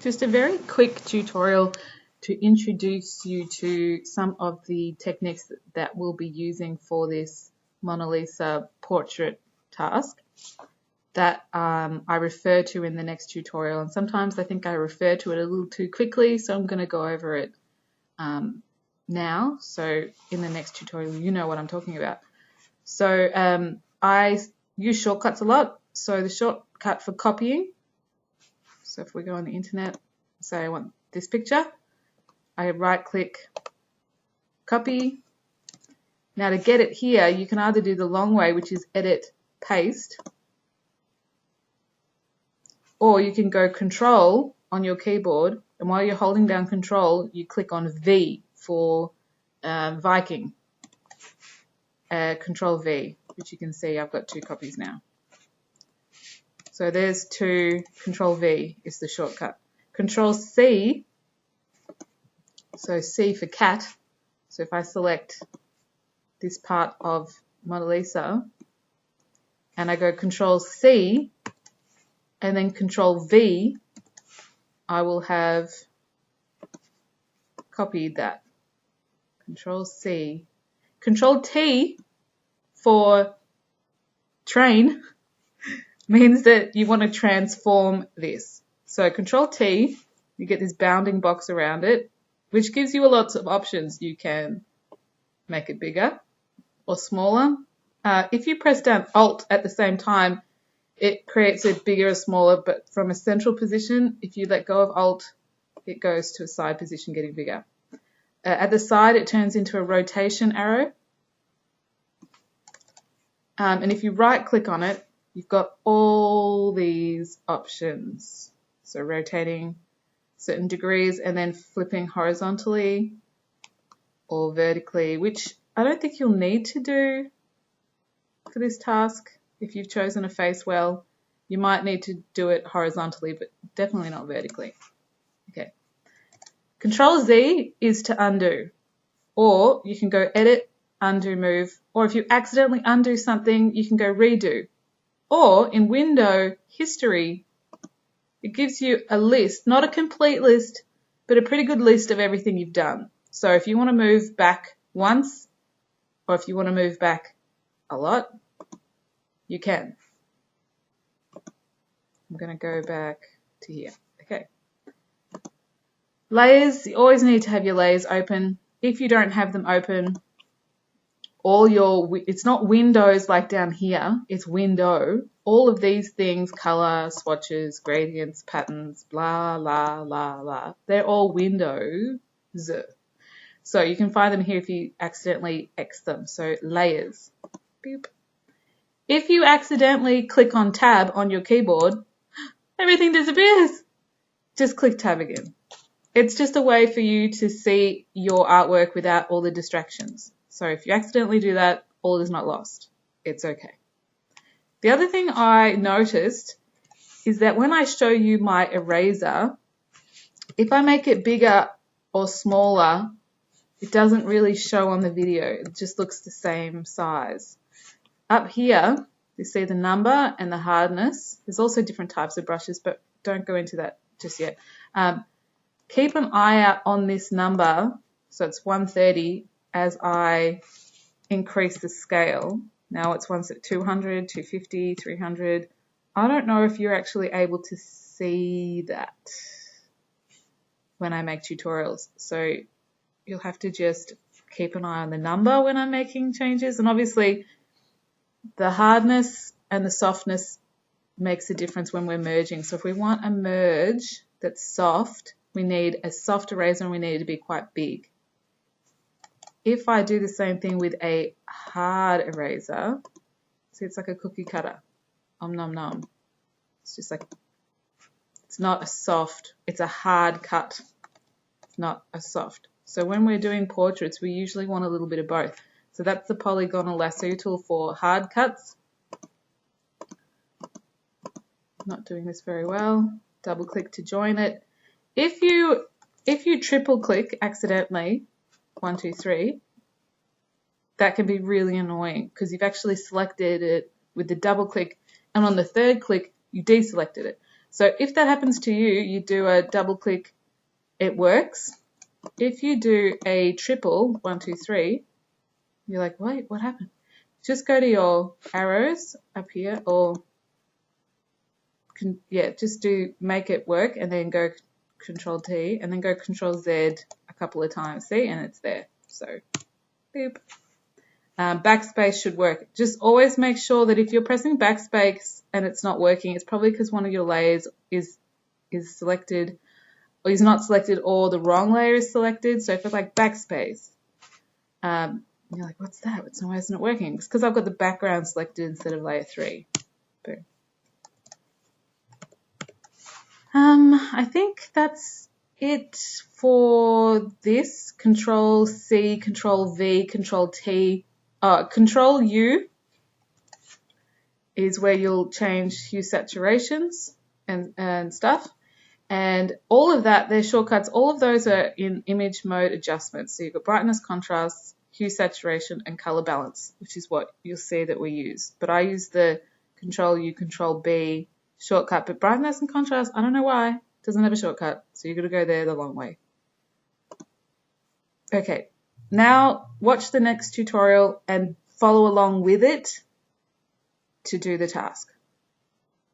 Just a very quick tutorial to introduce you to some of the techniques that we'll be using for this Mona Lisa portrait task that I refer to in the next tutorial. And sometimes I think I refer to it a little too quickly, so I'm going to go over it now. So in the next tutorial, you know what I'm talking about. So I use shortcuts a lot. So the shortcut for copying, so if we go on the internet, say I want this picture, I right click, copy. Now to get it here, you can either do the long way, which is edit, paste, or you can go control on your keyboard, and while you're holding down control, you click on V for Viking, control V, which you can see I've got 2 copies now. So there's 2, control V is the shortcut. Control C, so C for cat. So if I select this part of Mona Lisa and I go control C and then control V, I will have copied that. Control C. Control T for train means that you want to transform this. So control T, you get this bounding box around it, which gives you lots of options. You can make it bigger or smaller. If you press down Alt at the same time, it creates it bigger or smaller, but from a central position, if you let go of Alt, it goes to a side position, getting bigger. At the side, it turns into a rotation arrow. And if you right click on it, you've got all these options. So rotating certain degrees and then flipping horizontally or vertically, which I don't think you'll need to do for this task. If you've chosen a face well, you might need to do it horizontally, but definitely not vertically. Okay. Control Z is to undo, or you can go edit, undo, move, or if you accidentally undo something, you can go redo. Or in window history, it gives you a list, not a complete list, but a pretty good list of everything you've done. So if you want to move back once, or if you want to move back a lot, you can. I'm going to go back to here. Okay. Layers, you always need to have your layers open. If you don't have them open, it's not windows like down here, it's window. All of these things, color, swatches, gradients, patterns, blah, blah, blah, blah, they're all windows. So you can find them here if you accidentally X them. So layers. Beep. If you accidentally click on tab on your keyboard, everything disappears. Just click tab again. It's just a way for you to see your artwork without all the distractions. So if you accidentally do that, all is not lost. It's okay. The other thing I noticed is that when I show you my eraser, if I make it bigger or smaller, it doesn't really show on the video. It just looks the same size. Up here, you see the number and the hardness. There's also different types of brushes, but don't go into that just yet. Keep an eye out on this number, so it's 130, as I increase the scale. Now it's once at 200, 250, 300. I don't know if you're actually able to see that when I make tutorials. So you'll have to just keep an eye on the number when I'm making changes. And obviously the hardness and the softness makes a difference when we're merging. So if we want a merge that's soft, we need a soft eraser and we need it to be quite big. If I do the same thing with a hard eraser, see, it's like a cookie cutter. Om nom nom. It's just like, it's not a soft, it's a hard cut. It's not a soft. So when we're doing portraits, we usually want a little bit of both. So that's the polygonal lasso tool for hard cuts. Not doing this very well. Double click to join it. If you triple click accidentally, 1, 2, 3, that can be really annoying because you've actually selected it with the double click, and on the third click you deselected it. So if that happens to you, you do a double click, it works. If you do a triple, 1, 2, 3, you're like, wait, what happened? Just go to your arrows up here, or just do make it work, and then go Control T, and then go Control Z a couple of times. See, and it's there. So, boop. Backspace should work. Just always make sure that if you're pressing backspace and it's not working, it's probably because one of your layers is selected, or is not selected, or the wrong layer is selected. So if it's like backspace, you're like, what's that? Why isn't it working? It's because I've got the background selected instead of layer 3. Boom. I think that's it for this. Control C, Control V, Control T. Control U is where you'll change hue saturations and stuff. And all of that, they're shortcuts. All of those are in image mode adjustments. So you've got brightness, contrast, hue saturation, and color balance, which is what you'll see that we use. But I use the Control U, Control B shortcut. But brightness and contrast, I don't know why, doesn't have a shortcut. So you've got to go there the long way. Okay, now watch the next tutorial and follow along with it to do the task.